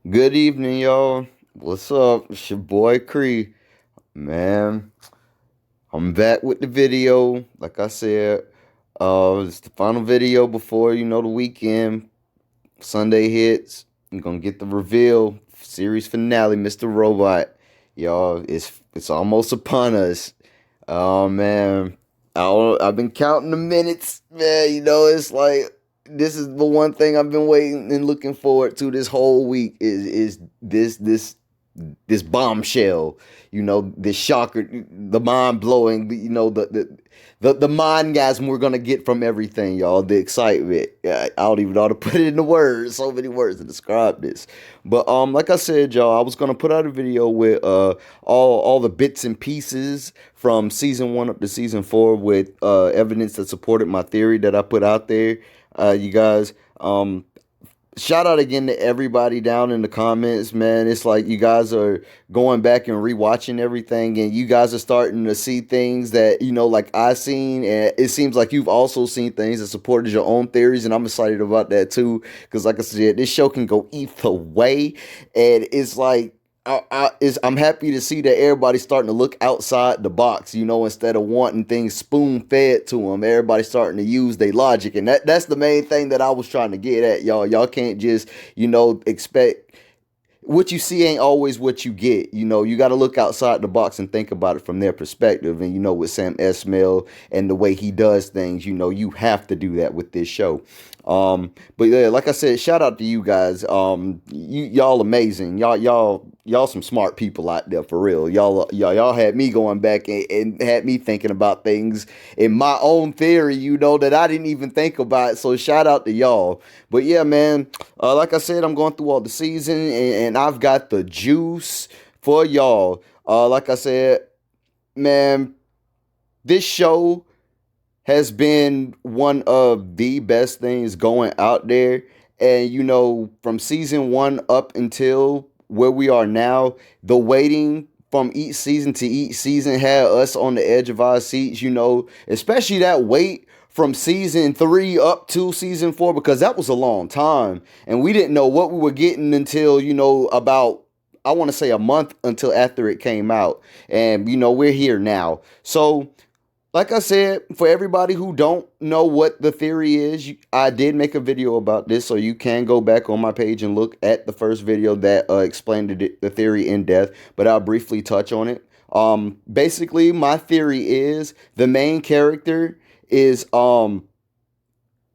Good evening, y'all. What's up? It's your boy Cree. Man, I'm back with the video. Like I said, it's the final video before the weekend. Sunday hits. I'm gonna get the reveal. Series finale, Mr. Robot. Y'all, it's almost upon us. Oh man, I've been counting the minutes, man. It's like this is the one thing I've been waiting and looking forward to this whole week is this bombshell. This shocker, the mind blowing. The mind gasm we're gonna get from everything, y'all. The excitement. I don't even know how to put it into words. So many words to describe this. But like I said, y'all, I was gonna put out a video with all the bits and pieces from season 1 up to season 4 with evidence that supported my theory that I put out there. You guys, shout out again to everybody down in the comments, man. It's like you guys are going back and rewatching everything, and you guys are starting to see things that like I seen, and it seems like you've also seen things that supported your own theories, and I'm excited about that too. Because, like I said, this show can go either way, and it's like I'm happy to see that everybody's starting to look outside the box, instead of wanting things spoon fed to them. Everybody's starting to use their logic, and that's the main thing that I was trying to get at, y'all. Y'all can't just, expect what you see ain't always what you get. You got to look outside the box and think about it from their perspective. And with Sam Esmail and the way he does things, you have to do that with this show. But yeah, like I said, shout out to you guys. Y'all amazing. Y'all some smart people out there for real. Y'all had me going back and had me thinking about things in my own theory, that I didn't even think about. So shout out to y'all. But yeah, man, like I said, I'm going through all the season and I've got the juice for y'all. Like I said, man, this show has been one of the best things going out there. And from season 1 up until where we are now, the waiting from each season to each season had us on the edge of our seats, especially that wait from season 3 up to season 4, because that was a long time. And we didn't know what we were getting until, about, I want to say, a month until after it came out. And, we're here now. So, like I said, for everybody who don't know what the theory is, I did make a video about this, so you can go back on my page and look at the first video that explained the theory in depth, but I'll briefly touch on it. Basically, my theory is the main character is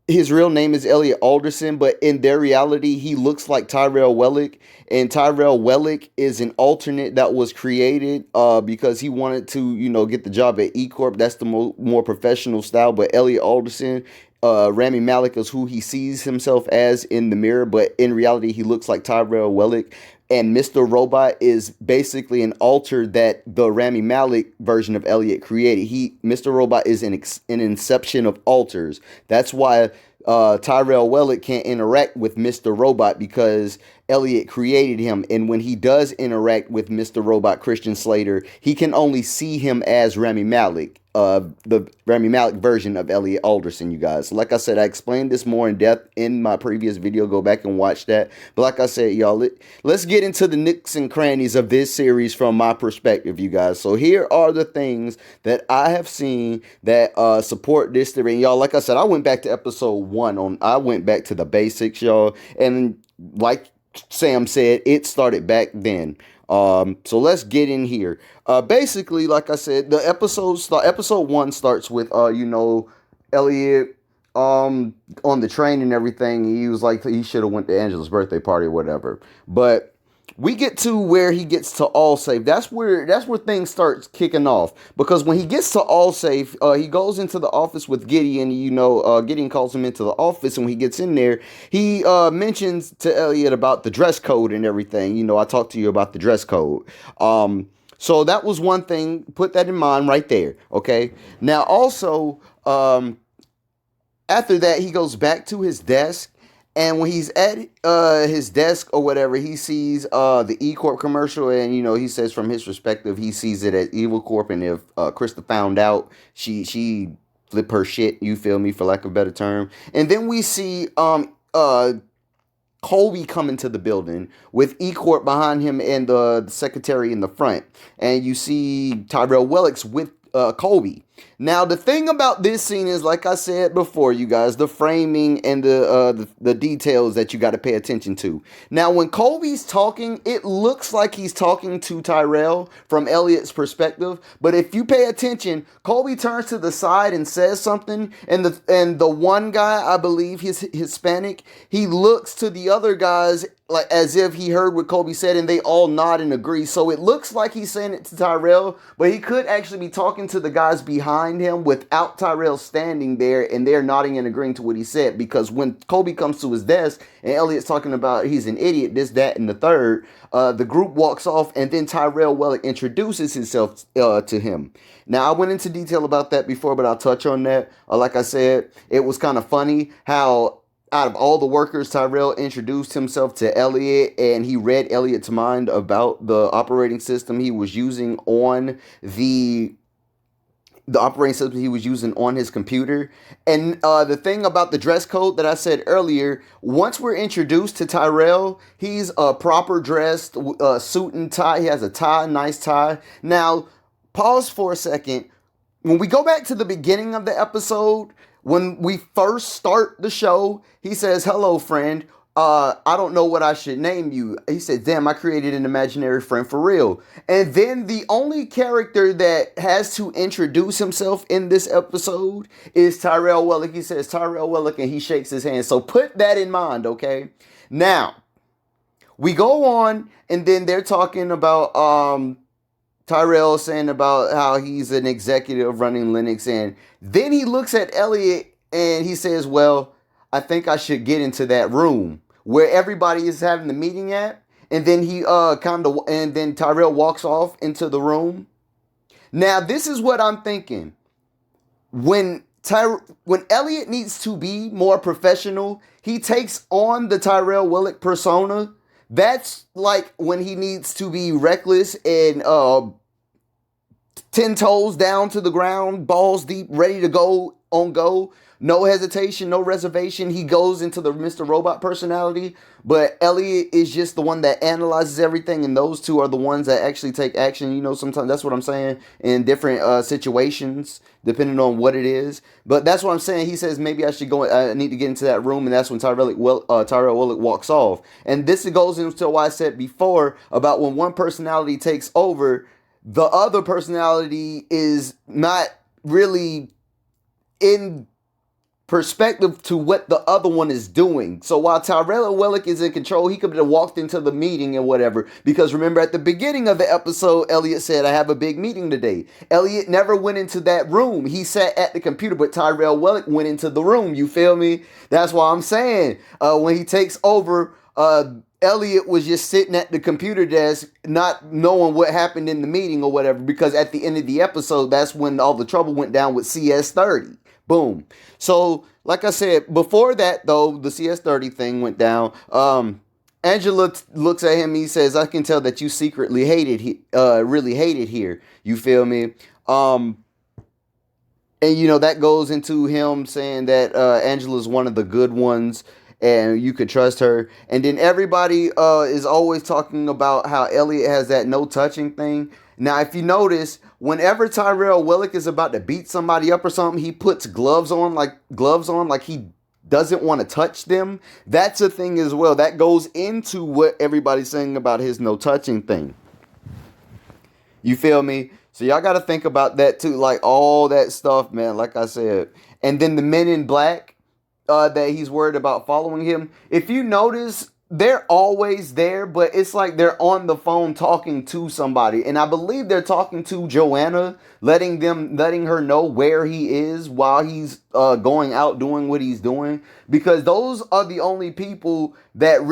his real name is Elliot Alderson, but in their reality, he looks like Tyrell Wellick. And Tyrell Wellick is an alternate that was created because he wanted to, get the job at E Corp. That's the more professional style. But Elliot Alderson, Rami Malek is who he sees himself as in the mirror, but in reality, he looks like Tyrell Wellick. And Mr. Robot is basically an alter that the Rami Malek version of Elliot created. Mr. Robot is an inception of alters. That's why Tyrell Wellick can't interact with Mr. Robot, because Elliot created him. And when he does interact with Mr. Robot, Christian Slater, he can only see him as Rami Malek. The Rami Malek version of Elliot Alderson, you guys. Like I said, I explained this more in depth in my previous video. Go back and watch that. But like I said, y'all, let's get into the nooks and crannies of this series from my perspective, you guys. So here are the things that I have seen that support this theory. And y'all, like I said, I went back to episode 1 I went back to the basics, y'all. And like Sam said, it started back then. So let's get in here. Basically, like I said, episode 1 starts with Elliot on the train and everything. He was like, he should have went to Angela's birthday party or whatever. But we get to where he gets to All Safe. That's where things start kicking off, because when he gets to All Safe, he goes into the office with Gideon. Gideon calls him into the office, and when he gets in there, he mentions to Elliot about the dress code and everything. I talked to you about the dress code. So that was one thing. Put that in mind right there. Okay. Now also, after that, he goes back to his desk. And when he's at his desk or whatever, he sees the E Corp commercial, and he says from his perspective, he sees it as Evil Corp, and if Krista found out, she flip her shit. You feel me, for lack of a better term. And then we see Colby come into the building with E-Court behind him and the secretary in the front. And you see Tyrell Willicks with Colby. Now, the thing about this scene is, like I said before, you guys, the framing and the details that you got to pay attention to. Now, when Colby's talking, it looks like he's talking to Tyrell from Elliot's perspective. But if you pay attention, Colby turns to the side and says something, and the one guy, I believe he's Hispanic, he looks to the other guys like as if he heard what Colby said, and they all nod and agree. So it looks like he's saying it to Tyrell, but he could actually be talking to the guys behind him without Tyrell standing there, and they're nodding and agreeing to what he said. Because when Colby comes to his desk and Elliot's talking about he's an idiot, this, that, and the third, the group walks off, and then Tyrell Wellick introduces himself to him. Now, I went into detail about that before, but I'll touch on that. Like I said, it was kind of funny how out of all the workers, Tyrell introduced himself to Elliot, and he read Elliot's mind about the operating system he was using on the operating system he was using on his computer. And the thing about the dress code that I said earlier, once we're introduced to Tyrell, he's proper dressed, suit and tie. He has a tie, nice tie. Now, pause for a second. When we go back to the beginning of the episode, when we first start the show, he says, "Hello, friend. I don't know what I should name you." He said, "Damn, I created an imaginary friend for real." And then the only character that has to introduce himself in this episode is Tyrell Wellick. He says, "Tyrell Wellick," and he shakes his hand. So put that in mind, okay? Now, we go on, and then they're talking about Tyrell saying about how he's an executive running Linux, and then he looks at Elliot and he says, "Well, I think I should get into that room where everybody is having the meeting at." And then and then Tyrell walks off into the room. Now, this is what I'm thinking. When Elliot needs to be more professional, he takes on the Tyrell Willick persona. That's like when he needs to be reckless and 10 toes down to the ground, balls deep, ready to go on go. No hesitation, no reservation. He goes into the Mr. Robot personality, but Elliot is just the one that analyzes everything, and those two are the ones that actually take action. You know, sometimes that's what I'm saying, in different situations, depending on what it is. But that's what I'm saying. He says, maybe I need to get into that room, and that's when Tyrell Willick walks off. And this goes into what I said before about when one personality takes over, the other personality is not really in perspective to what the other one is doing. So while Tyrell Wellick is in control, he could have walked into the meeting and whatever. Because remember, at the beginning of the episode, Elliot said, "I have a big meeting today." Elliot never went into that room. He sat at the computer, but Tyrell Wellick went into the room. You feel me? That's why I'm saying when he takes over, Elliot was just sitting at the computer desk, not knowing what happened in the meeting or whatever, because at the end of the episode, that's when all the trouble went down with CS30. Boom. So, like I said, before that, though, the CS30 thing went down, Angela looks at him and he says, "I can tell that you secretly really hate it here." You feel me? And, you know, that goes into him saying that Angela's one of the good ones, and you could trust her. And then everybody is always talking about how Elliot has that no touching thing. Now, if you notice, whenever Tyrell Willick is about to beat somebody up or something, he puts gloves on like he doesn't want to touch them. That's a thing as well. That goes into what everybody's saying about his no touching thing. You feel me? So y'all got to think about that too. Like all that stuff, man, like I said. And then the men in black that he's worried about following him. If you notice, they're always there, but it's like they're on the phone talking to somebody. And I believe they're talking to Joanna, letting her know where he is while he's going out doing what he's doing. Because those are the only people that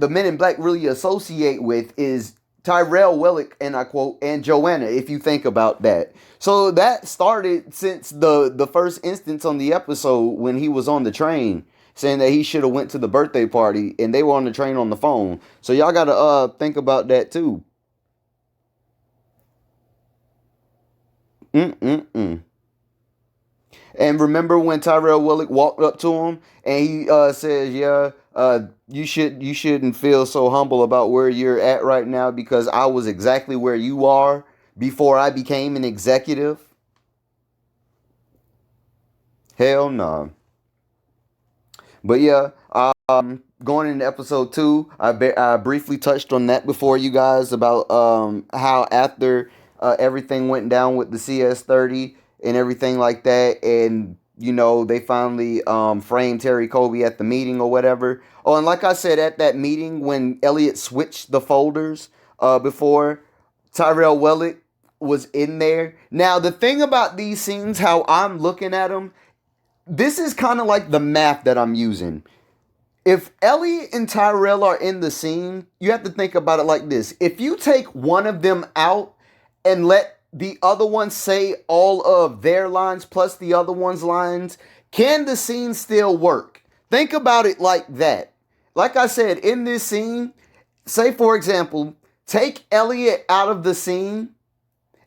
the men in black really associate with is Tyrell Willick, and I quote, and Joanna, if you think about that. So that started since the first instance on the episode when he was on the train, saying that he should have went to the birthday party, and they were on the train on the phone. So y'all got to think about that too. And remember when Tyrell Willick walked up to him and he says, "Yeah, you shouldn't feel so humble about where you're at right now because I was exactly where you are before I became an executive. Hell no. But yeah, going into episode two, I briefly touched on that before you guys about how after everything went down with the CS30 and everything like that, and you know they finally framed Terry Kobe at the meeting or whatever. Oh, and like I said at that meeting when Elliot switched the folders before Tyrell Wellick was in there. Now the thing about these scenes, how I'm looking at them, this is kind of like the math that I'm using. If Ellie and Tyrell are in the scene, you have to think about it like this. If you take one of them out and let the other one say all of their lines plus the other one's lines, can the scene still work? Think about it like that. Like I said, in this scene, say for example, take Elliot out of the scene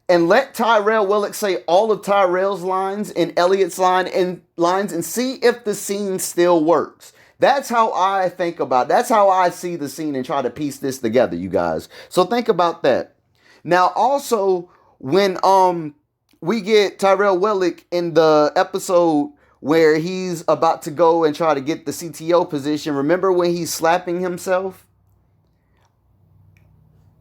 and let Tyrell Willick say all of Tyrell's lines and Elliot's lines and see if the scene still works. That's how I think about it. That's how I see the scene and try to piece this together, you guys. So think about that. Now also when we get Tyrell Willick in the episode where he's about to go and try to get the CTO position, remember when he's slapping himself?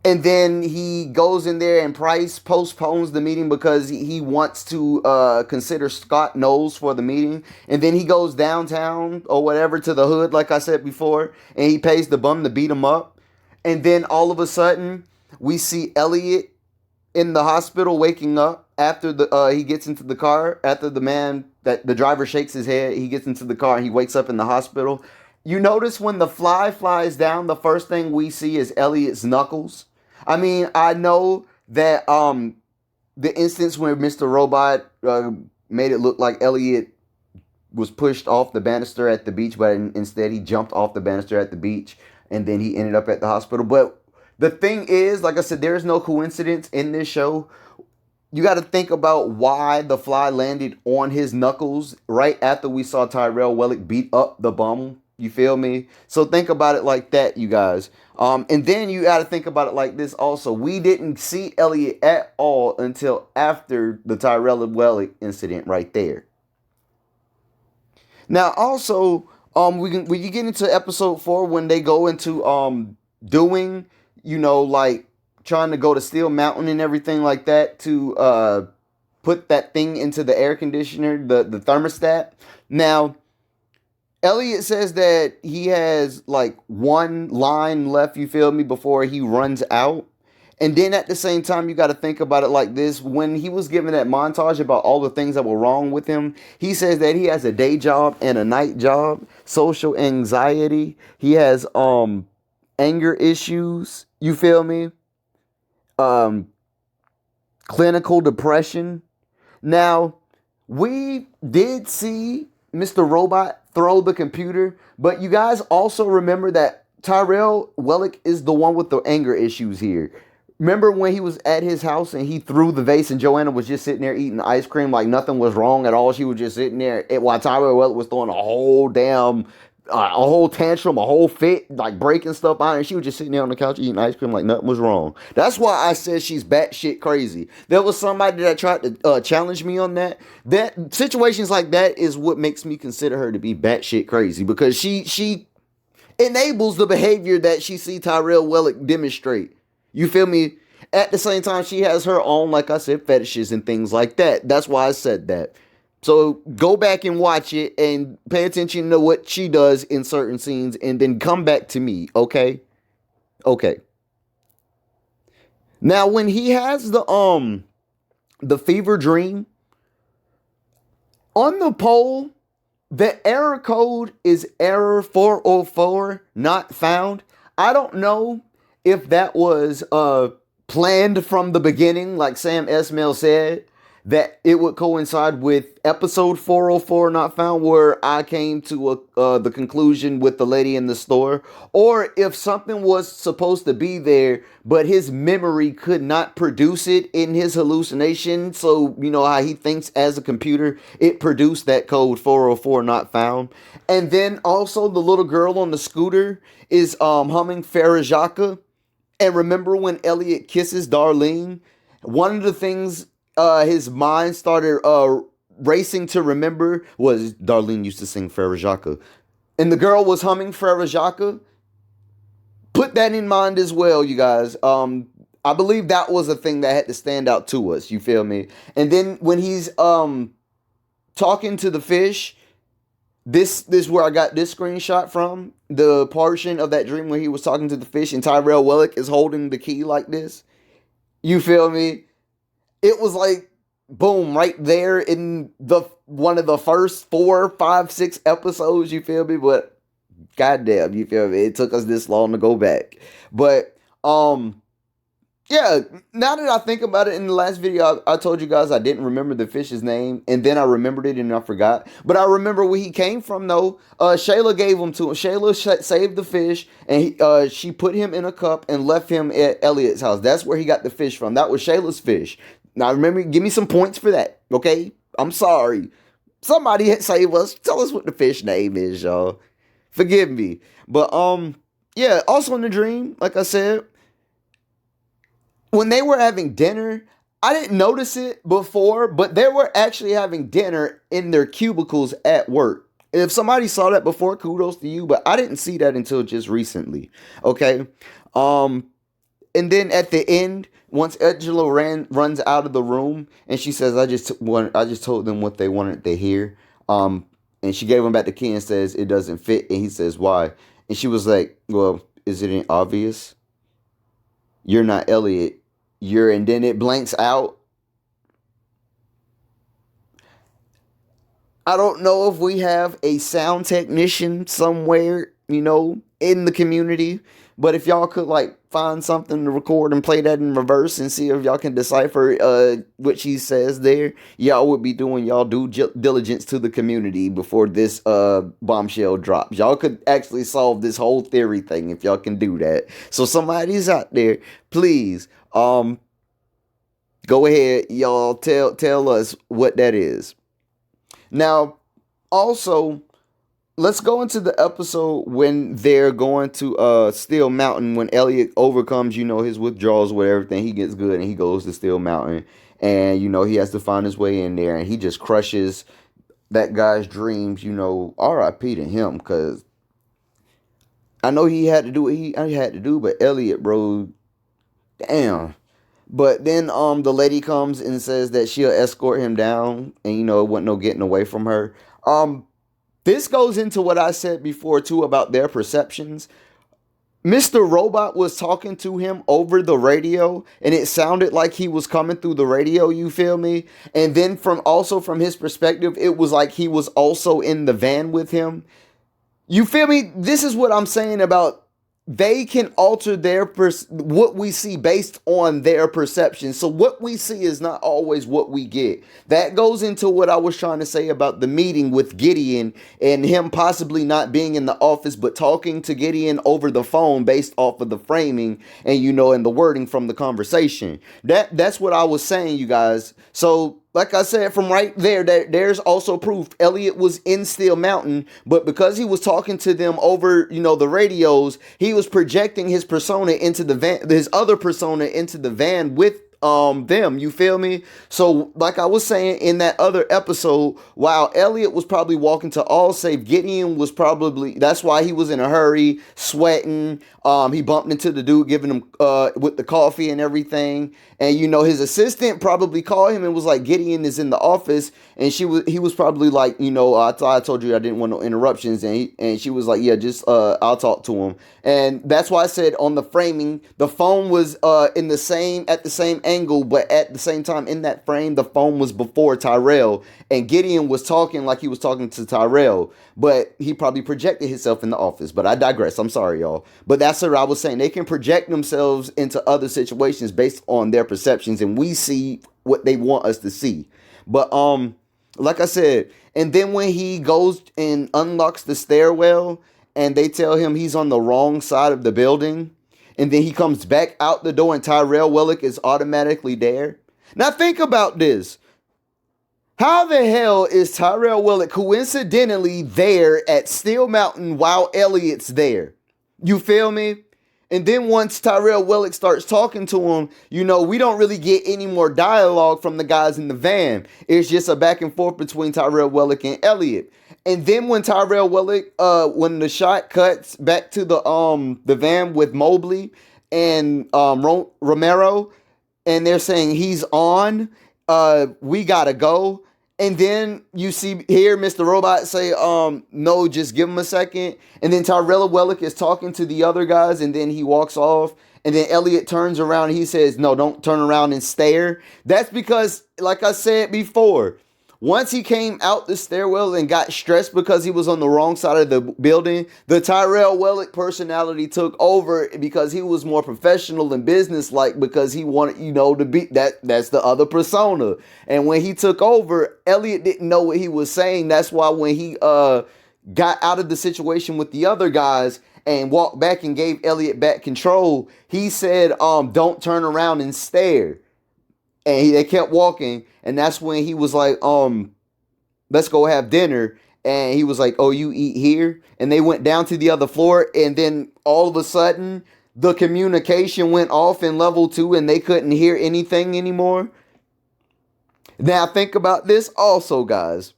And then he goes in there and Price postpones the meeting because he wants to consider Scott Knowles for the meeting. And then he goes downtown or whatever to the hood, like I said before, and he pays the bum to beat him up. And then all of a sudden, we see Elliot in the hospital waking up after he gets into the car, after the driver shakes his head, he gets into the car and he wakes up in the hospital. You notice when the fly flies down, the first thing we see is Elliot's knuckles. I mean, I know that the instance where Mr. Robot made it look like Elliot was pushed off the banister at the beach, but instead he jumped off the banister at the beach and then he ended up at the hospital. But the thing is, like I said, there is no coincidence in this show. You got to think about why the fly landed on his knuckles right after we saw Tyrell Wellick beat up the bum. You feel me? So think about it like that, you guys. And then you got to think about it like this also. We didn't see Elliot at all until after the Tyrell Wellick incident right there. Now also, when you get into episode 4, when they go into doing, you know, like trying to go to Steel Mountain and everything like that to put that thing into the air conditioner, the thermostat. Now, Elliot says that he has like one line left, you feel me, before he runs out. And then at the same time, you got to think about it like this. When he was given that montage about all the things that were wrong with him, he says that he has a day job and a night job, social anxiety. He has anger issues, you feel me? Clinical depression. Now, we did see Mr. Robot throw the computer, but you guys also remember that Tyrell Wellick is the one with the anger issues here. Remember when he was at his house and he threw the vase and Joanna was just sitting there eating ice cream like nothing was wrong at all? She was just sitting there while Tyrell Wellick was throwing a whole tantrum, a whole fit, like breaking stuff on her. She was just sitting there on the couch eating ice cream like nothing was wrong. That's why I said she's batshit crazy. There was somebody that tried to challenge me on that. That situations like that is what makes me consider her to be batshit crazy, because she enables the behavior that she see Tyrell Wellick demonstrate. You feel me? At the same time, she has her own, like I said, fetishes and things like that. That's why I said that. So go back and watch it and pay attention to what she does in certain scenes and then come back to me, okay? Okay. Now, when he has the fever dream, on the poll, the error code is error 404, not found. I don't know if that was planned from the beginning, like Sam Esmail said, that it would coincide with episode 404 not found, where I came to the conclusion with the lady in the store, or if something was supposed to be there but his memory could not produce it in his hallucination. So you know how he thinks as a computer, it produced that code 404 not found. And then also the little girl on the scooter is humming Farajaka. And remember when Elliot kisses Darlene, one of the things his mind started racing to remember was Darlene used to sing Farajaka. And the girl was humming Farajaka. Put that in mind as well, you guys. I believe that was a thing that had to stand out to us. You feel me? And then when he's talking to the fish, this is where I got this screenshot from. The portion of that dream where he was talking to the fish and Tyrell Wellick is holding the key like this. You feel me? It was like, boom, right there in the one of the first 4, 5, 6 episodes, you feel me? But goddamn, you feel me? It took us this long to go back. But yeah, now that I think about it, in the last video, I told you guys I didn't remember the fish's name, and then I remembered it and I forgot. But I remember where he came from, though. Shayla gave him to him. Shayla saved the fish, and she put him in a cup and left him at Elliot's house. That's where he got the fish from. That was Shayla's fish. Now, remember, give me some points for that, okay? I'm sorry. Somebody save us. Tell us what the fish name is, y'all. Forgive me. But, yeah, also in the dream, like I said, when they were having dinner, I didn't notice it before, but they were actually having dinner in their cubicles at work. If somebody saw that before, kudos to you, but I didn't see that until just recently. Okay. And then at the end, once Angela runs out of the room and she says, I just told them what they wanted to hear. And she gave him back the key and says it doesn't fit. And he says, why? And she was like, well, isn't it obvious? You're not Elliot. And then it blanks out. I don't know if we have a sound technician somewhere, in the community. But if y'all could find something to record and play that in reverse and see if y'all can decipher what she says there, y'all would be doing y'all due diligence to the community before this bombshell drops. Y'all could actually solve this whole theory thing if y'all can do that. So somebody's out there, please, go ahead, y'all, tell us what that is. Now, also, let's go into the episode when they're going to Steel Mountain, when Elliot overcomes, his withdrawals with everything. He gets good and he goes to Steel Mountain. And, he has to find his way in there. And he just crushes that guy's dreams, R.I.P. to him. Because I know he had to do what he had to do. But Elliot, bro, damn. But then the lady comes and says that she'll escort him down. And, it wasn't no getting away from her. This goes into what I said before, too, about their perceptions. Mr. Robot was talking to him over the radio, and it sounded like he was coming through the radio, you feel me? And then from his perspective, it was like he was also in the van with him. You feel me? This is what I'm saying about they can alter what we see based on their perception. So what we see is not always what we get. That goes into what I was trying to say about the meeting with Gideon and him possibly not being in the office, but talking to Gideon over the phone based off of the framing and, and the wording from the conversation. That's what I was saying, you guys. So like I said, from right there, there's also proof Elliot was in Steel Mountain, but because he was talking to them over, the radios, he was projecting his persona into the van, his other persona into the van with them, you feel me? So like I was saying in that other episode, while Elliot was probably walking to all safe, Gideon was probably, that's why he was in a hurry, sweating. He bumped into the dude giving him with the coffee and everything. And his assistant probably called him and was like, Gideon is in the office. And he was probably like, I told you I didn't want no interruptions. And she was like, yeah, just I'll talk to him. And that's why I said on the framing, the phone was at the same angle, but at the same time in that frame, the phone was before Tyrell. And Gideon was talking like he was talking to Tyrell, but he probably projected himself in the office. But I digress. I'm sorry, y'all. But that's that's what I was saying. They can project themselves into other situations based on their perceptions, and we see what they want us to see. But like I said, and then when he goes and unlocks the stairwell, and they tell him he's on the wrong side of the building, and then he comes back out the door, and Tyrell Wellick is automatically there. Now think about this. How the hell is Tyrell Wellick coincidentally there at Steel Mountain while Elliot's there? You feel me? And then once Tyrell Wellick starts talking to him, you know, we don't really get any more dialogue from the guys in the van. It's just a back and forth between Tyrell Wellick and Elliot. And then when Tyrell Wellick, when the shot cuts back to the van with Mobley and Romero, and they're saying he's on, we gotta go. And then you hear Mr. Robot say, no, just give him a second. And then Tyrell Wellick is talking to the other guys, and then he walks off. And then Elliot turns around and he says, no, don't turn around and stare. That's because, like I said before, once he came out the stairwell and got stressed because he was on the wrong side of the building, the Tyrell Wellick personality took over because he was more professional and businesslike because he wanted, you know, to be that's the other persona. And when he took over, Elliot didn't know what he was saying. That's why when he got out of the situation with the other guys and walked back and gave Elliot back control, he said, don't turn around and stare. And they kept walking, and that's when he was like, let's go have dinner. And he was like, oh, you eat here? And they went down to the other floor, and then all of a sudden, the communication went off in level 2, and they couldn't hear anything anymore. Now, think about this also, guys.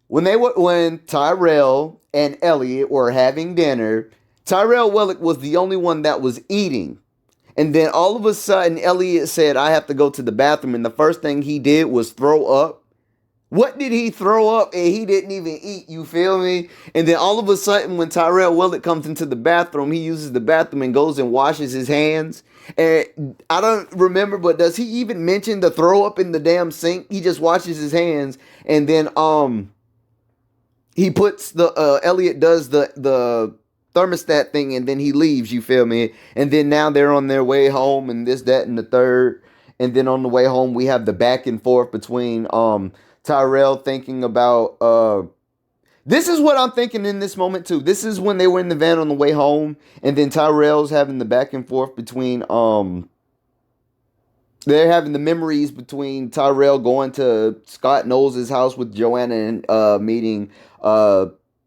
When Tyrell and Elliot were having dinner, Tyrell Wellick was the only one that was eating. And then all of a sudden, Elliot said, I have to go to the bathroom. And the first thing he did was throw up. What did he throw up? And he didn't even eat, you feel me? And then all of a sudden, when Tyrell Wellick comes into the bathroom, he uses the bathroom and goes and washes his hands. And I don't remember, but does he even mention the throw up in the damn sink? He just washes his hands. And then he puts Elliot does the thermostat thing, and then he leaves, you feel me? And then now they're on their way home, and this, that, and the third. And then on the way home, we have the back and forth between Tyrell thinking about this is what I'm thinking in this moment too. This is when they were in the van on the way home, and then Tyrell's having the back and forth between they're having the memories between Tyrell going to Scott Knowles' house with Joanna and meeting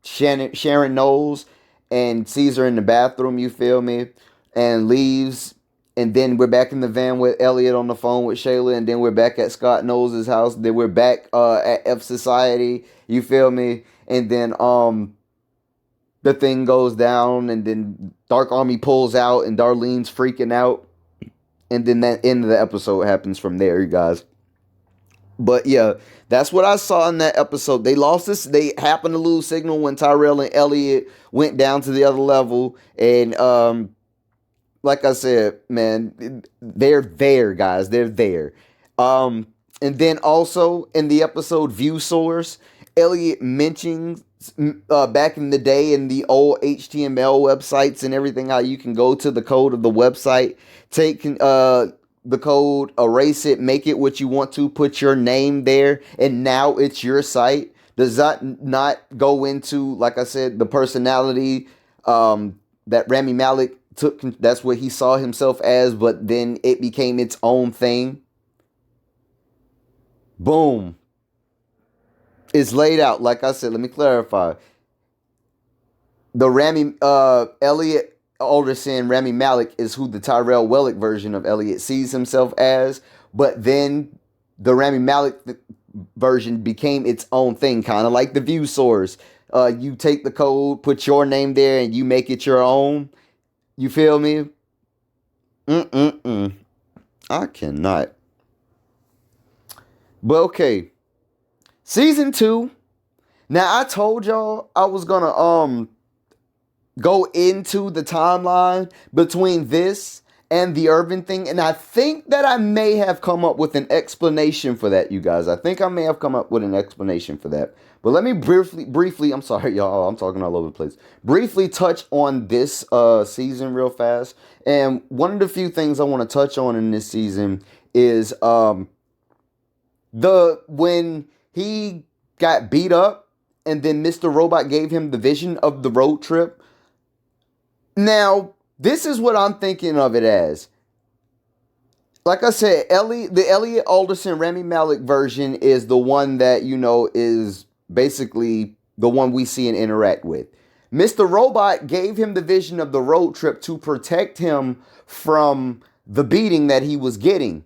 Sharon Knowles, and sees her in the bathroom, you feel me, and leaves. And then we're back in the van with Elliot on the phone with Shayla, and then we're back at Scott Knowles' house. Then we're back at F Society, you feel me? And then the thing goes down, and then Dark Army pulls out, and Darlene's freaking out. And then that end of the episode happens from there, you guys. But yeah, that's what I saw in that episode. They lost this. They happened to lose signal when Tyrell and Elliot went down to the other level. And like I said, man, they're there, guys. They're there. And then also in the episode View Source, Elliot mentions back in the day in the old HTML websites and everything, how you can go to the code of the website, take the code, erase it, make it what you want to, put your name there, and now it's your site. Does that not go into, like I said, the personality that Rami Malek took? That's what he saw himself as, but then it became its own thing. Boom. It's laid out. Like I said, let me clarify. The Elliot Alderson, Rami Malek, is who the Tyrell Wellick version of Elliot sees himself as, but then the Rami Malek version became its own thing, kind of like the View Source. You take the code, put your name there, and you make it your own. You feel me? I cannot. But okay. Season 2. Now, I told y'all I was gonna go into the timeline between this and the Irving thing. And I think that I may have come up with an explanation for that, you guys. I think I may have come up with an explanation for that. But let me briefly, I'm sorry, y'all, I'm talking all over the place. Briefly touch on this season real fast. And one of the few things I want to touch on in this season is when he got beat up and then Mr. Robot gave him the vision of the road trip. Now, this is what I'm thinking of it as. Like I said, the Elliot Alderson, Rami Malek version is the one that, is basically the one we see and interact with. Mr. Robot gave him the vision of the road trip to protect him from the beating that he was getting.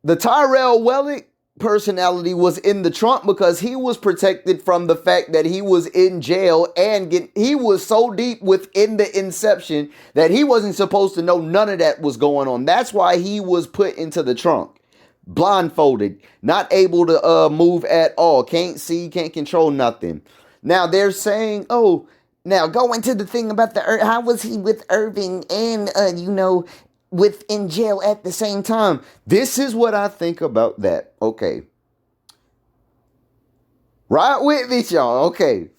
The Tyrell Wellick personality was in the trunk because he was protected from the fact that he was in jail and he was so deep within the inception that he wasn't supposed to know none of that was going on. That's why he was put into the trunk, blindfolded, not able to move at all, can't see, can't control nothing. Now they're saying, oh, now go into the thing about how was he with Irving and in jail at the same time. This is what I think about that. Okay. Right with me, y'all. Okay.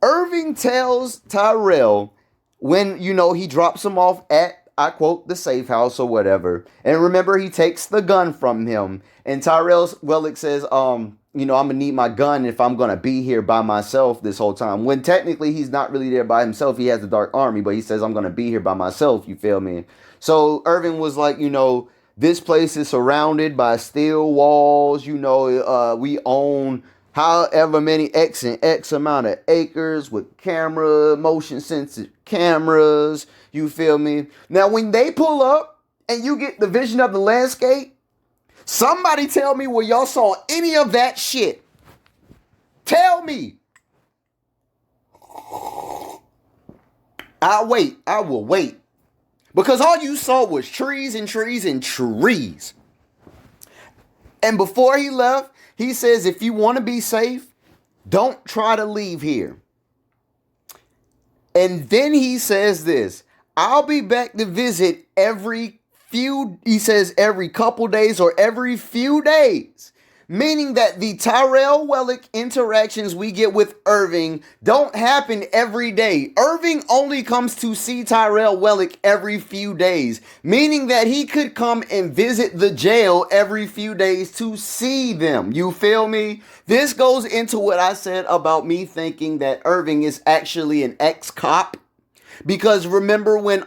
Irving tells Tyrell when, he drops him off at, I quote, the safe house or whatever. And remember, he takes the gun from him. And Tyrell Wellick says, I'm going to need my gun if I'm going to be here by myself this whole time. When technically he's not really there by himself. He has the Dark Army, but he says, I'm going to be here by myself. You feel me? So Irving was like, this place is surrounded by steel walls. We own however many X and X amount of acres with motion sensor cameras. You feel me? Now, when they pull up and you get the vision of the landscape, somebody tell me where y'all saw any of that shit. Tell me. I'll wait. I will wait. Because all you saw was trees and trees and trees. And before he left, he says, if you want to be safe, don't try to leave here. And then he says this, I'll be back to visit every couple days or every few days. Meaning that the Tyrell Wellick interactions we get with Irving don't happen every day. Irving only comes to see Tyrell Wellick every few days. Meaning that he could come and visit the jail every few days to see them. You feel me? This goes into what I said about me thinking that Irving is actually an ex-cop. Because remember when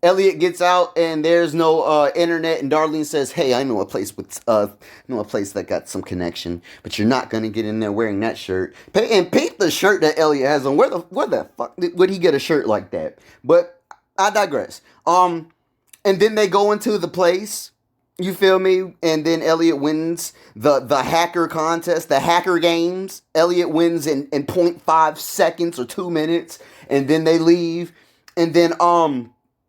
Elliot gets out and there's no internet, and Darlene says, "Hey, I know a place that got some connection, but you're not gonna get in there wearing that shirt." And paint the shirt that Elliot has on. Where the fuck would he get a shirt like that? But I digress. And then they go into the place. You feel me? And then Elliot wins the hacker contest, the hacker games. Elliot wins in 0.5 seconds or 2 minutes, and then they leave, and then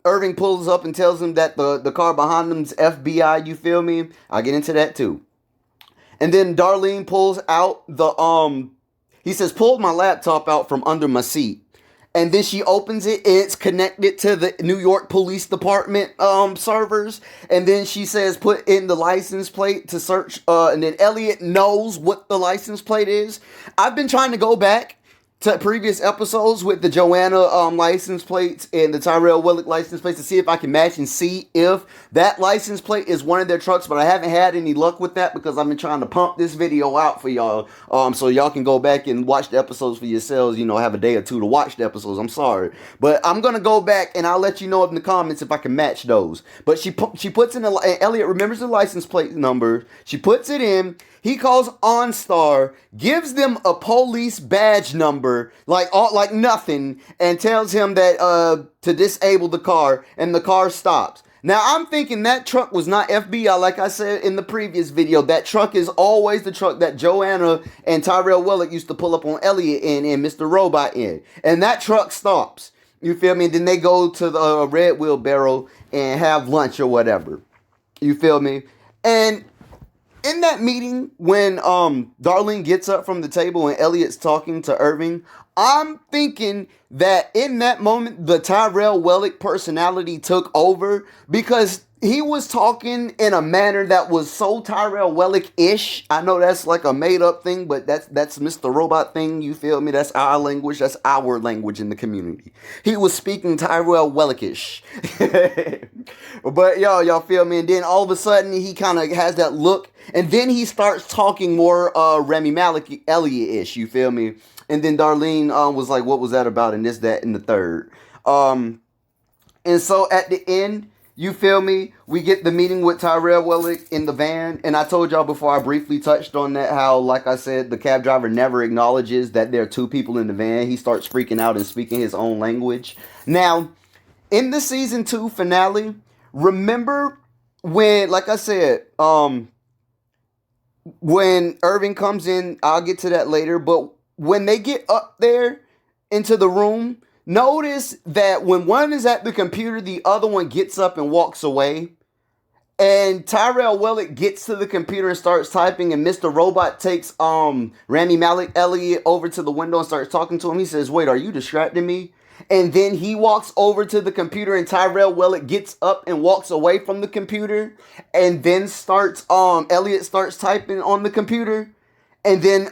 Irving pulls up and tells him that the car behind him's FBI, you feel me? I'll get into that too. And then Darlene pulls out he says, pull my laptop out from under my seat. And then she opens it and it's connected to the New York Police Department servers. And then she says, put in the license plate to search. And then Elliot knows what the license plate is. I've been trying to go back to previous episodes with the Joanna license plates and the Tyrell Wellick license plates to see if I can match and see if that license plate is one of their trucks, but I haven't had any luck with that because I've been trying to pump this video out for y'all so y'all can go back and watch the episodes for yourselves, have a day or two to watch the episodes. I'm sorry, but I'm gonna go back and I'll let you know in the comments if I can match those. But she puts in Elliot remembers the license plate number, she puts it in. He calls OnStar, gives them a police badge number, like nothing, and tells him that to disable the car, and the car stops. Now, I'm thinking that truck was not FBI, like I said in the previous video. That truck is always the truck that Joanna and Tyrell Wellick used to pull up on Elliot in and Mr. Robot in. And that truck stops. You feel me? And then they go to the Red Wheelbarrow and have lunch or whatever. You feel me? And in that meeting, when Darlene gets up from the table and Elliot's talking to Irving, I'm thinking that in that moment, the Tyrell Wellick personality took over because he was talking in a manner that was so Tyrell Wellick-ish. I know that's like a made-up thing, but that's Mr. Robot thing, you feel me? That's our language. That's our language in the community. He was speaking Tyrell Wellick-ish. But y'all feel me? And then all of a sudden, he kind of has that look, and then he starts talking more Remy Malik Elliott-ish, you feel me? And then Darlene was like, what was that about? And this, that, and the third. And so at the end, you feel me? We get the meeting with Tyrell Wellick in the van. And I told y'all before, I briefly touched on that, how, like I said, the cab driver never acknowledges that there are two people in the van. He starts freaking out and speaking his own language. Now, in the season 2 finale, remember when, like I said, when Irving comes in, I'll get to that later, but when they get up there into the room, notice that when one is at the computer, the other one gets up and walks away. And Tyrell Wellick gets to the computer and starts typing, and Mr. Robot takes Rami Malek Elliott over to the window and starts talking to him. He says, "Wait, are you distracting me?" And then he walks over to the computer, and Tyrell Wellick gets up and walks away from the computer, and then Elliott starts typing on the computer, and then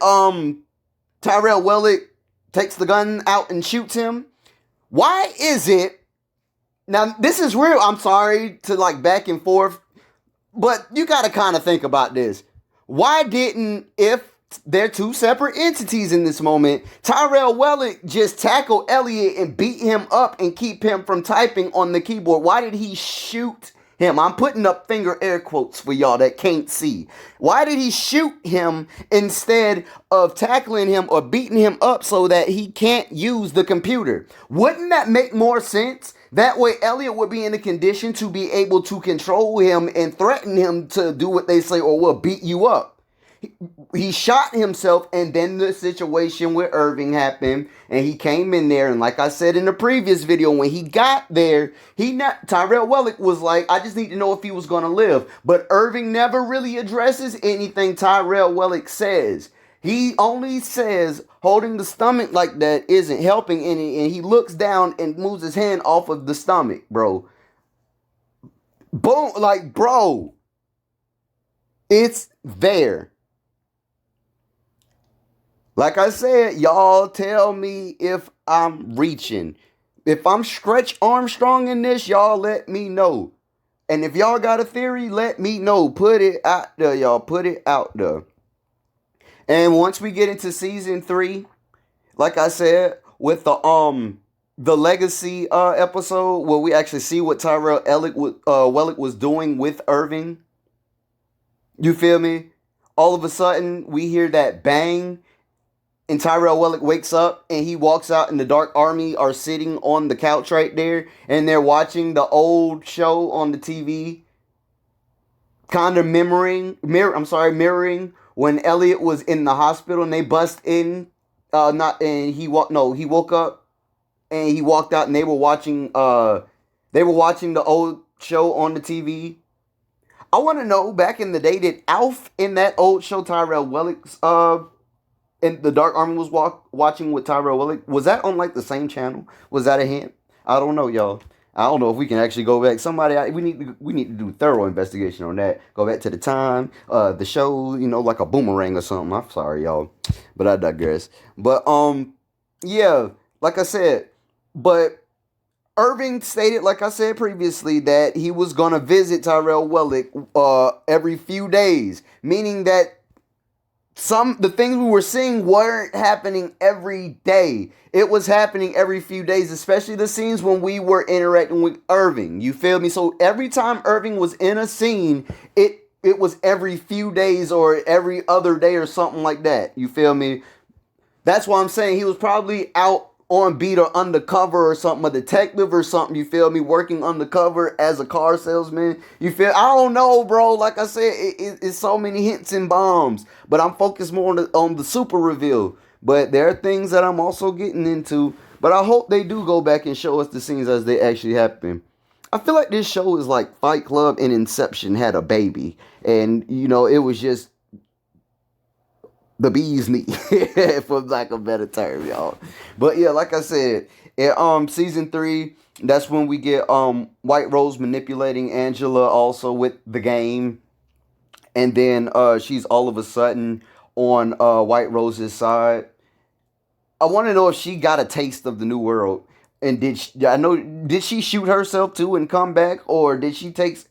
Tyrell Wellick takes the gun out and shoots him. Why is it? Now, this is real. I'm sorry to like back and forth, but you got to kind of think about this. Why didn't, if they're two separate entities in this moment, Tyrell Wellick just tackle Elliott and beat him up and keep him from typing on the keyboard? Why did he shoot him? I'm putting up finger air quotes for y'all that can't see. Why did he shoot him instead of tackling him or beating him up so that he can't use the computer? Wouldn't that make more sense? That way Elliott would be in a condition to be able to control him and threaten him to do what they say, or we'll beat you up. He shot himself, and then the situation with Irving happened, and he came in there, and like I said in the previous video, when he got there, Tyrell Wellick was like, I just need to know if he was going to live. But Irving never really addresses anything Tyrell Wellick says. He only says holding the stomach like that isn't helping any, and he looks down and moves his hand off of the stomach, bro. Boom, like, bro, it's there. Like I said, y'all tell me if I'm reaching. If I'm Stretch Armstrong in this, y'all let me know. And if y'all got a theory, let me know. Put it out there, y'all. Put it out there. And once we get into season 3, like I said, with the legacy episode where we actually see what Tyrell Wellick was doing with Irving, you feel me? All of a sudden, we hear that bang, and Tyrell Wellick wakes up, and he walks out, and the Dark Army are sitting on the couch right there, and they're watching the old show on the TV, kind of mirroring when Elliott was in the hospital and they bust in, he woke up and he walked out, and they were watching the old show on the TV. I want to know, back in the day, did Alf in that old show Tyrell Wellick's and the Dark Army was watching with Tyrell Wellick, was that on like the same channel? Was that a hint? I don't know, y'all. I don't know if we can actually go back. We need to do thorough investigation on that. Go back to the time, the show, like a boomerang or something. I'm sorry, y'all, but I digress. But yeah, like I said, but Irving stated, like I said previously, that he was gonna visit Tyrell Wellick every few days, meaning that the things we were seeing weren't happening every day. It was happening every few days, especially the scenes when we were interacting with Irving. You feel me? So every time Irving was in a scene, it was every few days or every other day or something like that. You feel me? That's why I'm saying he was probably out on beat or undercover or something, a detective or something, you feel me, working undercover as a car salesman, you feel, I don't know, bro, like I said, it's so many hints and bombs, but I'm focused more on the super reveal, but there are things that I'm also getting into, but I hope they do go back and show us the scenes as they actually happen. I feel like this show is like Fight Club and Inception had a baby, and, it was just the bee's knee, for lack of a better term, y'all. But yeah, like I said, in season 3, that's when we get White Rose manipulating Angela also with the game, and then she's all of a sudden on White Rose's side. I want to know if she got a taste of the new world, and did she shoot herself too and come back, or did she take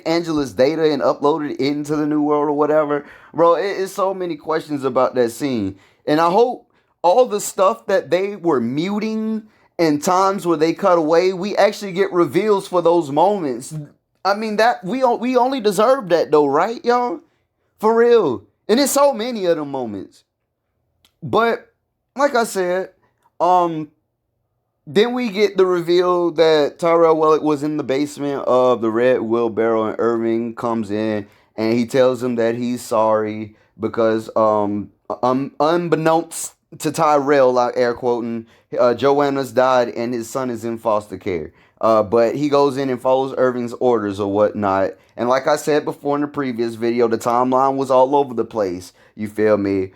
Angela's data and upload it into the new world or whatever? Bro, it's so many questions about that scene, and I hope all the stuff that they were muting and times where they cut away, we actually get reveals for those moments. I mean that we only deserve that though, right, y'all? For real, and it's so many of them moments, but. Like I said, then we get the reveal that Tyrell Wellick was in the basement of the Red Wheelbarrow, and Irving comes in and he tells him that he's sorry because, unbeknownst to Tyrell, like air quoting, Joanna's died and his son is in foster care. But he goes in and follows Irving's orders or whatnot. And like I said before in the previous video, the timeline was all over the place. You feel me?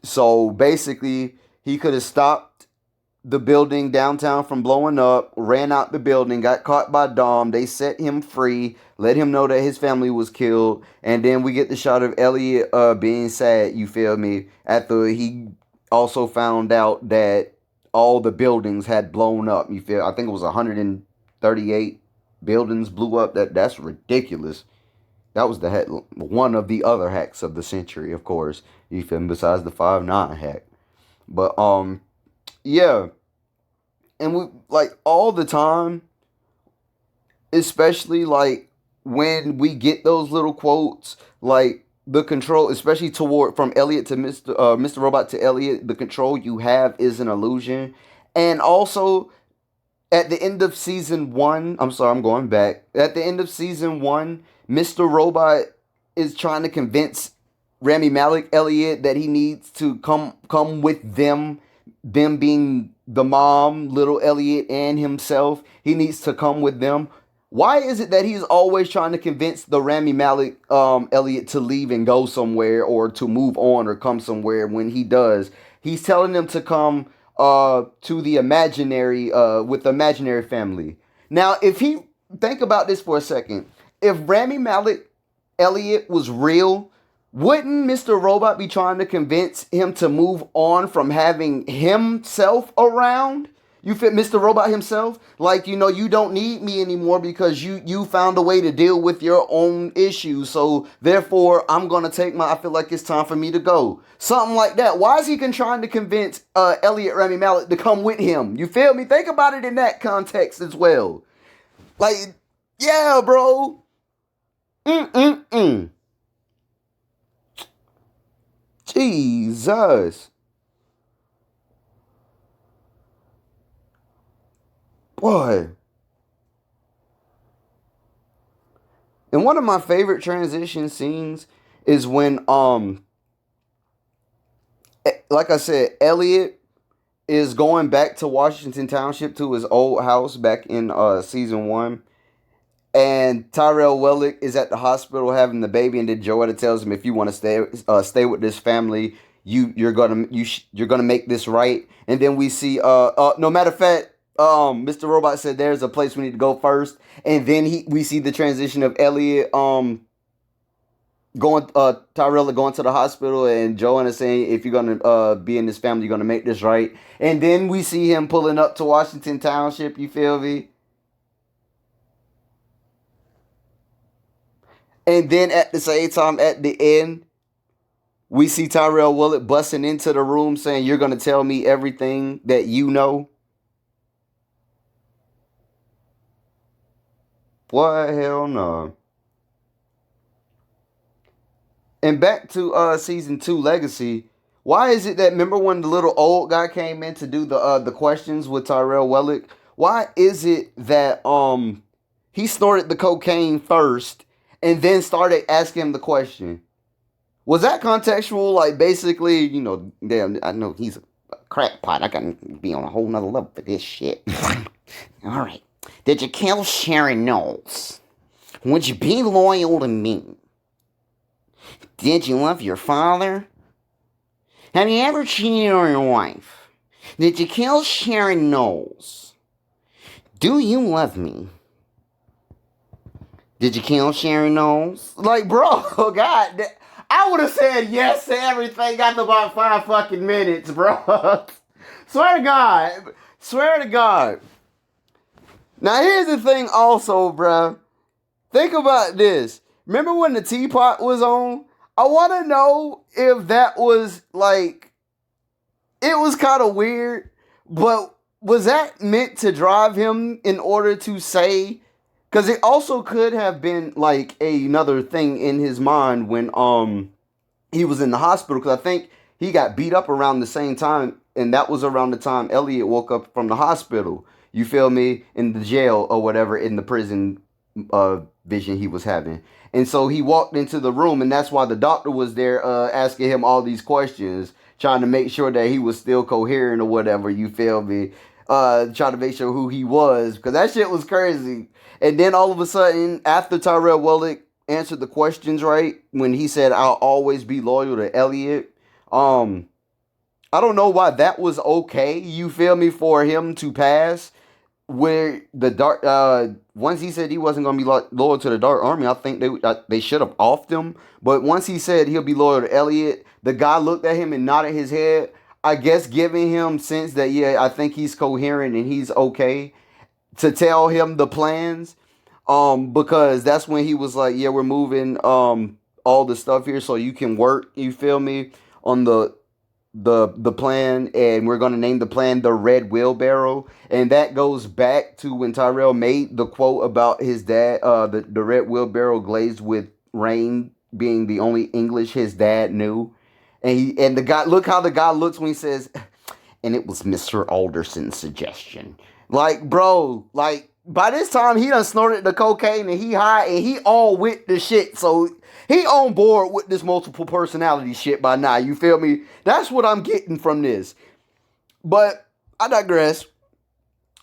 So basically, he could have stopped the building downtown from blowing up, ran out the building, got caught by Dom. They set him free, let him know that his family was killed. And then we get the shot of Elliot being sad, you feel me, after he also found out that all the buildings had blown up. You feel? I think it was 138 buildings blew up. That's ridiculous. That was one of the other hacks of the century, of course. You feel me? Besides the 5'9" hack. But yeah. And we like all the time, especially like when we get those little quotes, like the control, especially from Elliot to Mr. Robot to Elliot, the control you have is an illusion. And also at the end of season 1, I'm sorry, I'm going back. At the end of season 1, Mr. Robot is trying to convince Rami Malek Elliot that he needs to come with them being the mom, little Elliot, and himself. He needs to come with them. Why is it that he's always trying to convince the Rami Malek Elliot to leave and go somewhere or to move on or come somewhere when he does? He's telling them to come to the imaginary, with the imaginary family. Now, think about this for a second. If Rami Malek Elliot was real, wouldn't Mr. Robot be trying to convince him to move on from having himself around? You fit Mr. Robot himself? Like, you don't need me anymore because you found a way to deal with your own issues. So, therefore, I'm going to I feel like it's time for me to go. Something like that. Why is he trying to convince Elliot Rami Malek to come with him? You feel me? Think about it in that context as well. Like, yeah, bro. Jesus. Boy. And one of my favorite transition scenes is when, like I said, Elliot is going back to Washington Township to his old house back in season 1. And Tyrell Wellick is at the hospital having the baby, and then Joetta tells him, if you want to stay with this family, you're gonna make this right. And then we see no matter of fact, Mr. Robot said there's a place we need to go first, and then we see the transition of Elliot Tyrell going to the hospital, and Joanna saying, if you're gonna be in this family, you're gonna make this right. And then we see him pulling up to Washington Township. You feel me? And then at the same time, at the end, we see Tyrell Willett busting into the room saying, you're going to tell me everything that you know. Boy, hell no. And back to season 2 Legacy. Why is it that, remember when the little old guy came in to do the questions with Tyrell Wellick? Why is it that he snorted the cocaine first and then started asking him the question? Was that contextual? Like, basically, damn, I know he's a crackpot. I gotta be on a whole nother level for this shit. All right. Did you kill Sharon Knowles? Would you be loyal to me? Did you love your father? Have you ever cheated on your wife? Did you kill Sharon Knowles? Do you love me? Did you kill Sharon Knowles? Like, bro, God, I would have said yes to everything after about 5 fucking minutes, bro. Swear to God. Swear to God. Now, here's the thing also, bro. Think about this. Remember when the teapot was on? I want to know if that was like, it was kind of weird, but was that meant to drive him in order to say, because it also could have been like another thing in his mind when he was in the hospital, because I think he got beat up around the same time, and that was around the time Elliot woke up from the hospital. You feel me? In the jail or whatever, in the prison vision he was having. And so he walked into the room, and that's why the doctor was there asking him all these questions, trying to make sure that he was still coherent or whatever, you feel me? Trying to make sure who he was, because that shit was crazy. And then all of a sudden, after Tyrell Wellick answered the questions right, when he said, I'll always be loyal to Elliot, I don't know why that was okay, you feel me, for him to pass. Where the dark, once he said he wasn't gonna be loyal to the Dark Army, I think they should have offed him. But once he said he'll be loyal to Elliot, the guy looked at him and nodded his head. I guess giving him sense that yeah, I think he's coherent and he's okay to tell him the plans. Because that's when he was like, yeah, we're moving all the stuff here so you can work. You feel me, on the plan, and we're going to name the plan the Red Wheelbarrow. And that goes back to when Tyrell made the quote about his dad, the Red Wheelbarrow glazed with rain being the only English his dad knew. And the guy, look how the guy looks when he says, and it was Mr. Alderson's suggestion. Like, bro, like, by this time he done snorted the cocaine and he high and he all with the shit. So he on board with this multiple personality shit by now. You feel me? That's what I'm getting from this. But I digress.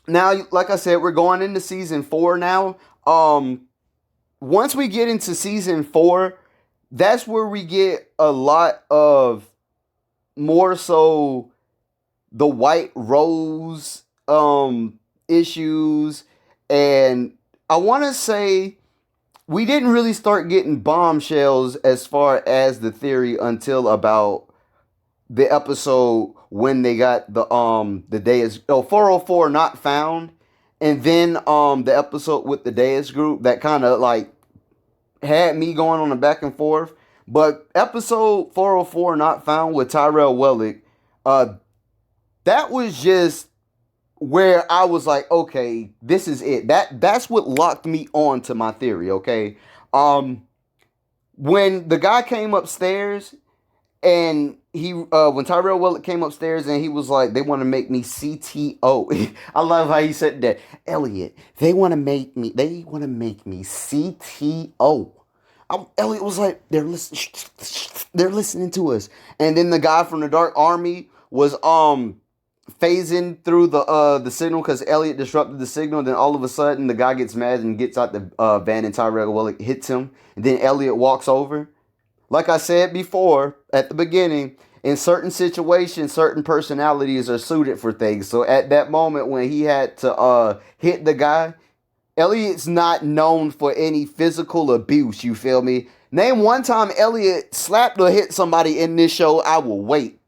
Now, like I said, we're going into season 4 now. Once we get into season 4, that's where we get a lot of more so the White Rose issues. And I want to say we didn't really start getting bombshells as far as the theory until about the episode when they got the Deus 404 not found, and then the episode with the Deus group that kind of like had me going on a back and forth. But episode 404 not found with Tyrell Wellick, that was just where I was like, okay, this is it. That's what locked me on to my theory, okay? When the guy came upstairs and when Tyrell Wellick came upstairs and he was like, they want to make me CTO. I love how he said that. Elliot, they want to make me CTO. Elliot was like, they're listening to us. And then the guy from the Dark Army was phasing through the signal because Elliot disrupted the signal. Then all of a sudden the guy gets mad and gets out the van and Tyrell Wellick hits him. And then Elliot walks over. Like I said before at the beginning, in certain situations, certain personalities are suited for things. So at that moment when he had to hit the guy, Elliot's not known for any physical abuse, you feel me? Name one time Elliot slapped or hit somebody in this show, I will wait.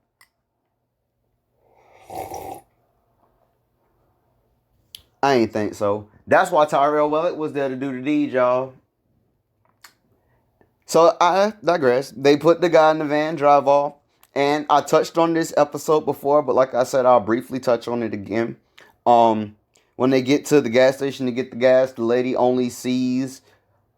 I ain't think so. That's why Tyrell Wellick was there to do the deed, y'all. So I digress. They put the guy in the van, drive off. And I touched on this episode before, but like I said, I'll briefly touch on it again. When they get to the gas station to get the gas, the lady only sees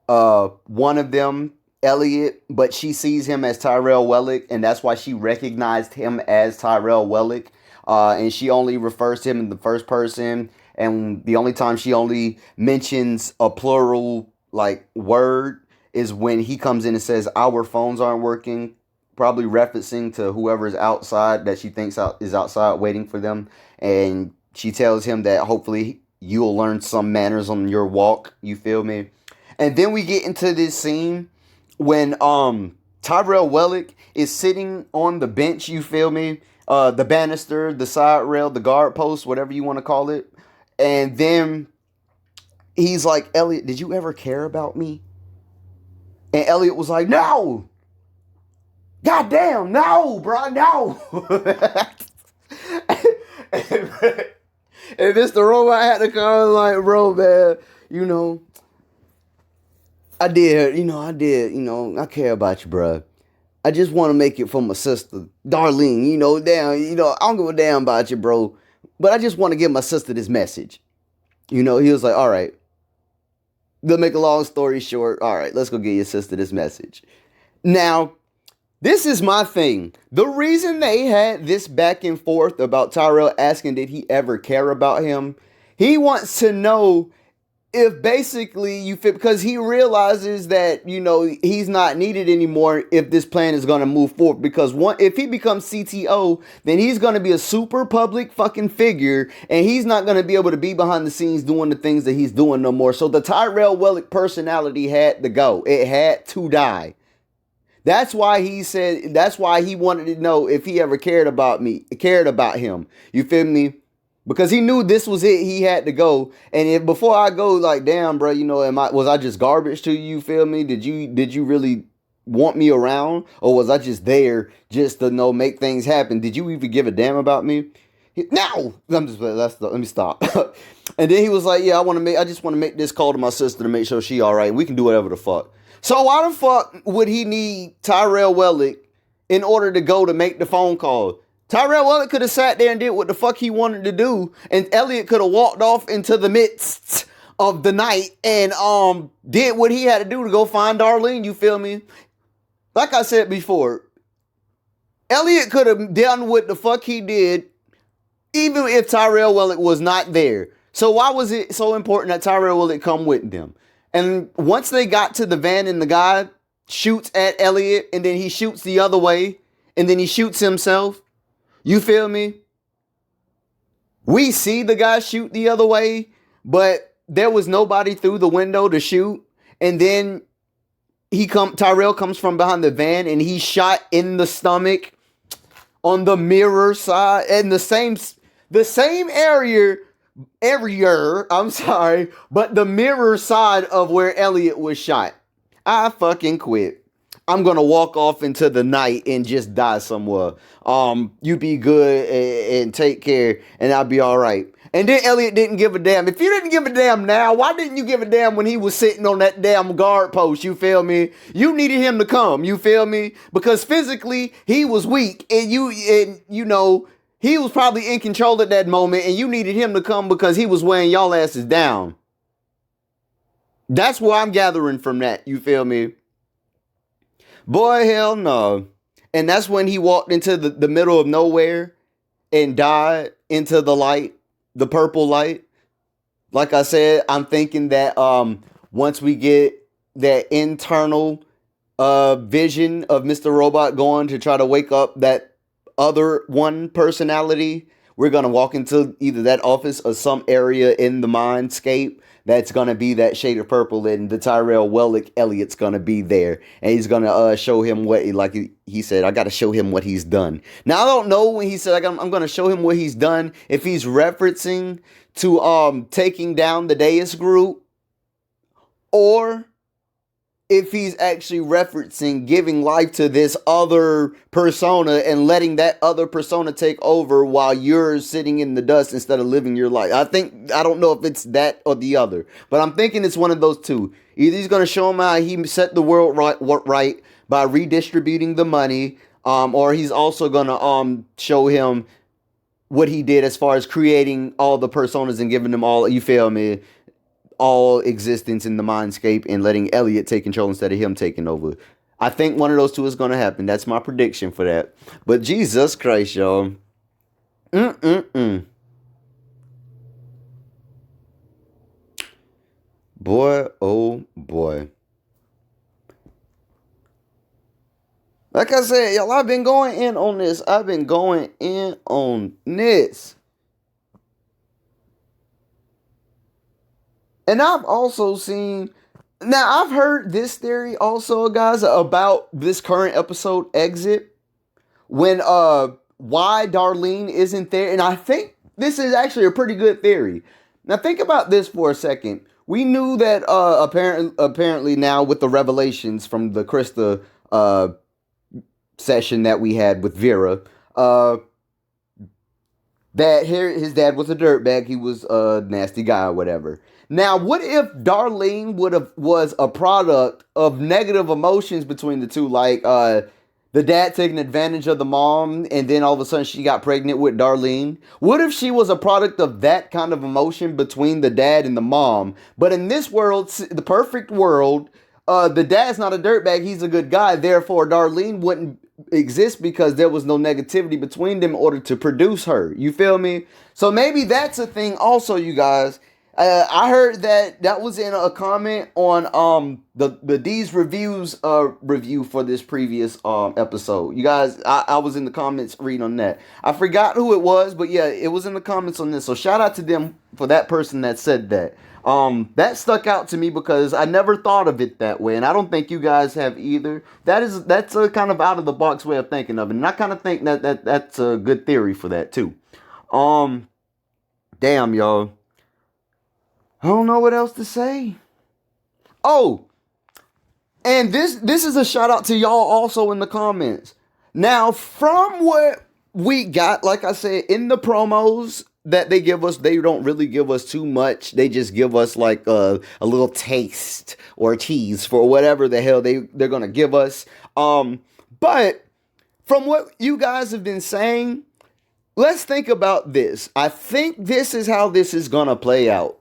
one of them, Elliot, but she sees him as Tyrell Wellick, and that's why she recognized him as Tyrell Wellick. And she only refers to him in the first person, and the only time she only mentions a plural like word is when he comes in and says, our phones aren't working, probably referencing to whoever's outside that she thinks is outside waiting for them. And she tells him that hopefully you'll learn some manners on your walk, you feel me? And then we get into this scene when Tyrell Wellick is sitting on the bench, you feel me? The banister, the side rail, the guard post, whatever you want to call it. And then he's like, Elliot, did you ever care about me? And Elliot was like, no. God damn, no, bro, no. And Mr. Robot had to come like, bro, man, you know, I care about you, bro. I just want to make it for my sister, Darlene, I don't give a damn about you, bro. But I just want to give my sister this message. He was like, all right. To make a long story short, all right, let's go get your sister this message. Now, this is my thing. The reason they had this back and forth about Tyrell asking did he ever care about him, he wants to know if basically you fit, because he realizes that, he's not needed anymore if this plan is going to move forward. Because if he becomes CTO, then he's going to be a super public fucking figure, and he's not going to be able to be behind the scenes doing the things that he's doing no more. So the Tyrell Wellick personality had to go. It had to die. That's why he wanted to know if he ever cared about him. You feel me? Because he knew this was it. He had to go. And before I go, like, damn, bro, was I just garbage to you? You feel me? Did you really want me around? Or was I just there just to make things happen? Did you even give a damn about me? No! Let me stop. And then he was like, yeah, I just want to make this call to my sister to make sure she all right. We can do whatever the fuck. So why the fuck would he need Tyrell Wellick in order to go to make the phone call? Tyrell Wellick could have sat there and did what the fuck he wanted to do, and Elliot could have walked off into the midst of the night and did what he had to do to go find Darlene, you feel me? Like I said before, Elliot could have done what the fuck he did even if Tyrell Wellick was not there. So why was it so important that Tyrell Wellick come with them? And once they got to the van and the guy shoots at Elliot and then he shoots the other way and then he shoots himself, you feel me? We see the guy shoot the other way, but there was nobody through the window to shoot. And then Tyrell comes from behind the van and he's shot in the stomach on the mirror side and the same area, but the mirror side of where Elliot was shot. I fucking quit. I'm going to walk off into the night and just die somewhere. You be good and take care and I'll be all right. And then Elliot didn't give a damn. If you didn't give a damn now, why didn't you give a damn when he was sitting on that damn guard post? You feel me? You needed him to come. You feel me? Because physically he was weak and he was probably in control at that moment and you needed him to come because he was weighing y'all asses down. That's what I'm gathering from that. You feel me? Boy, hell no. And that's when he walked into the middle of nowhere and died into the light, the purple light. Like I said, I'm thinking that once we get that internal vision of Mr. Robot going to try to wake up that other one personality, we're going to walk into either that office or some area in the mindscape that's going to be that shade of purple, and the Tyrell Wellick Elliot's going to be there. And he's going to show him what, like he said, I got to show him what he's done. Now, I don't know when he said, I'm going to show him what he's done, if he's referencing to taking down the Deus group, or if he's actually referencing giving life to this other persona and letting that other persona take over while you're sitting in the dust instead of living your life. I don't know if it's that or the other, but I'm thinking it's one of those two. Either he's going to show him how he set the world right by redistributing the money, or he's also going to show him what he did as far as creating all the personas and giving them all, you feel me, all existence in the mindscape and letting Elliot take control instead of him taking over. I think one of those two is going to happen. That's my prediction for that. But Jesus Christ, y'all. Boy, oh boy. Like I said, y'all, I've been going in on this. And I've also seen Now, I've heard this theory also, guys, about this current episode exit when why Darlene isn't there, and I think this is actually a pretty good theory. Now, think about this for a second. We knew that apparently now with the revelations from the Krista session that we had with Vera, uh, that here his dad was a dirtbag. He was a nasty guy or whatever. Now, what if Darlene would have was a product of negative emotions between the two, like the dad taking advantage of the mom, and then all of a sudden she got pregnant with Darlene? What if she was a product of that kind of emotion between the dad and the mom? But in this world, the perfect world, the dad's not a dirtbag, he's a good guy. Therefore, Darlene wouldn't exist because there was no negativity between them in order to produce her. You feel me? So maybe that's a thing also, you guys. I heard that was in a comment on the D's reviews review for this previous episode. You guys, I was in the comments reading on that. I forgot who it was, but yeah, it was in the comments on this. So shout out to them for that person that said that. That stuck out to me because I never thought of it that way, and I don't think you guys have either. That's a kind of out of the box way of thinking of it, and I kind of think that's a good theory for that too. Damn, y'all. I don't know what else to say. Oh, and this is a shout out to y'all also in the comments. Now, from what we got, like I said, in the promos that they give us, they don't really give us too much. They just give us like a little taste or tease for whatever the hell they're gonna give us. But from what you guys have been saying, let's think about this. I think this is how this is gonna play out.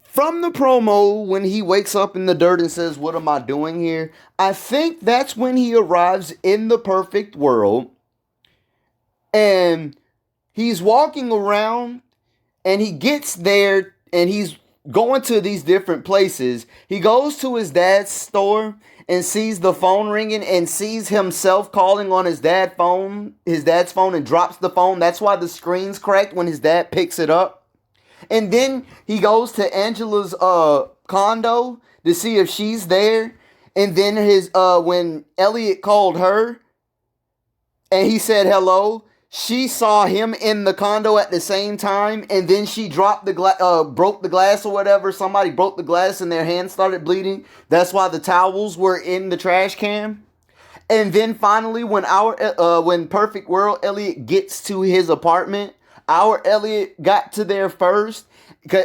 From the promo, when he wakes up in the dirt and says, "What am I doing here?" I think that's when he arrives in the perfect world. And he's walking around and he gets there and he's going to these different places. He goes to his dad's store and sees the phone ringing and sees himself calling on his dad's phone, and drops the phone. That's why the screen's cracked when his dad picks it up. And then he goes to Angela's condo to see if she's there. And then when Elliot called her and he said hello, she saw him in the condo at the same time. And then she dropped broke the glass or whatever. Somebody broke the glass and their hands started bleeding. That's why the towels were in the trash can. And then finally, when Perfect World Elliot gets to his apartment, our Elliot got to there first.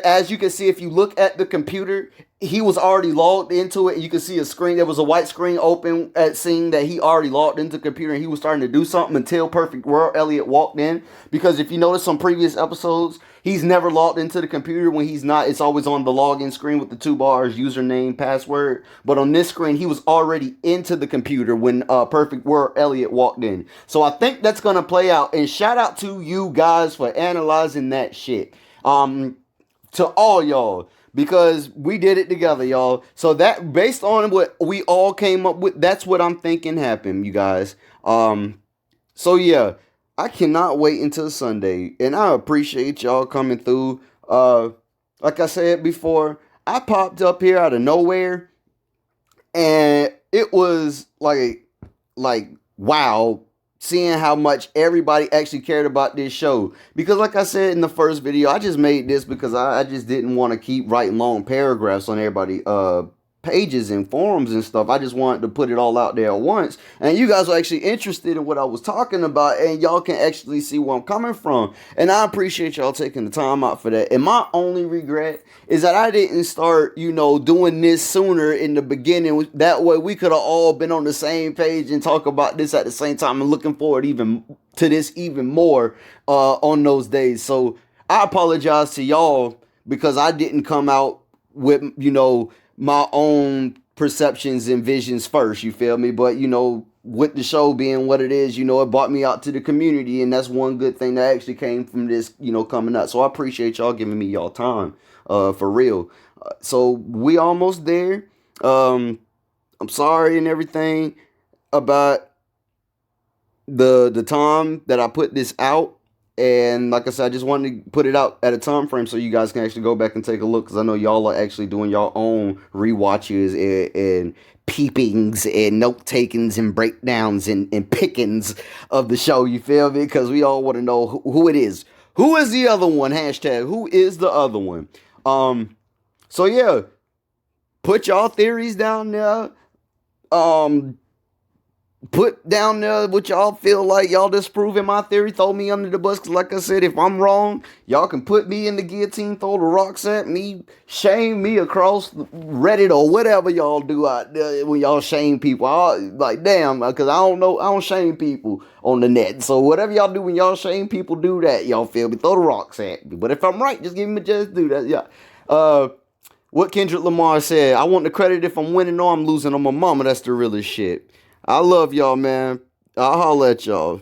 As you can see, if you look at the computer, he was already logged into it. You can see a screen. There was a white screen open at seeing that he already logged into the computer and he was starting to do something until Perfect World Elliot walked in. Because if you notice on previous episodes, he's never logged into the computer. When he's not, it's always on the login screen with the 2 bars, username, password. But on this screen, he was already into the computer when Perfect World Elliot walked in. So I think that's going to play out. And shout out to you guys for analyzing that shit. To all y'all. Because we did it together, y'all. So that, based on what we all came up with, that's what I'm thinking happened, you guys. So yeah, I cannot wait until Sunday. And I appreciate y'all coming through. Like I said before, I popped up here out of nowhere. And it was like wow, seeing how much everybody actually cared about this show. Because like I said in the first video, I just made this because I just didn't want to keep writing long paragraphs on everybody pages and forums and stuff. I just wanted to put it all out there at once. And you guys are actually interested in what I was talking about, and y'all can actually see where I'm coming from. And I appreciate y'all taking the time out for that. And my only regret is that I didn't start, doing this sooner in the beginning. That way we could have all been on the same page and talk about this at the same time. I'm looking forward to this even more on those days. So I apologize to y'all because I didn't come out with, my own perceptions and visions first, you feel me? But, with the show being what it is, it brought me out to the community, and that's one good thing that actually came from this, coming up. So I appreciate y'all giving me y'all time, for real. So we almost there. I'm sorry and everything about the time that I put this out. And like I said, I just wanted to put it out at a time frame so you guys can actually go back and take a look, because I know y'all are actually doing your own rewatches and peepings and note takings and breakdowns and pickings of the show. You feel me? Because we all want to know who it is. Who is the other one? Hashtag who is the other one? So yeah, put y'all theories down there. Um, Put down there what y'all feel like y'all disproving my theory. Throw me under the bus. Cause like I said, if I'm wrong, y'all can put me in the guillotine, throw the rocks at me, shame me across Reddit or whatever y'all do out there when y'all shame people. Like, damn, because I don't know, I don't shame people on the net. So whatever y'all do when y'all shame people, do that. Y'all feel me? Throw the rocks at me. But if I'm right, just give me a just do that. Yeah. What Kendrick Lamar said, I want the credit if I'm winning or I'm losing on my mama. That's the realest shit. I love y'all, man. I'll holler at y'all.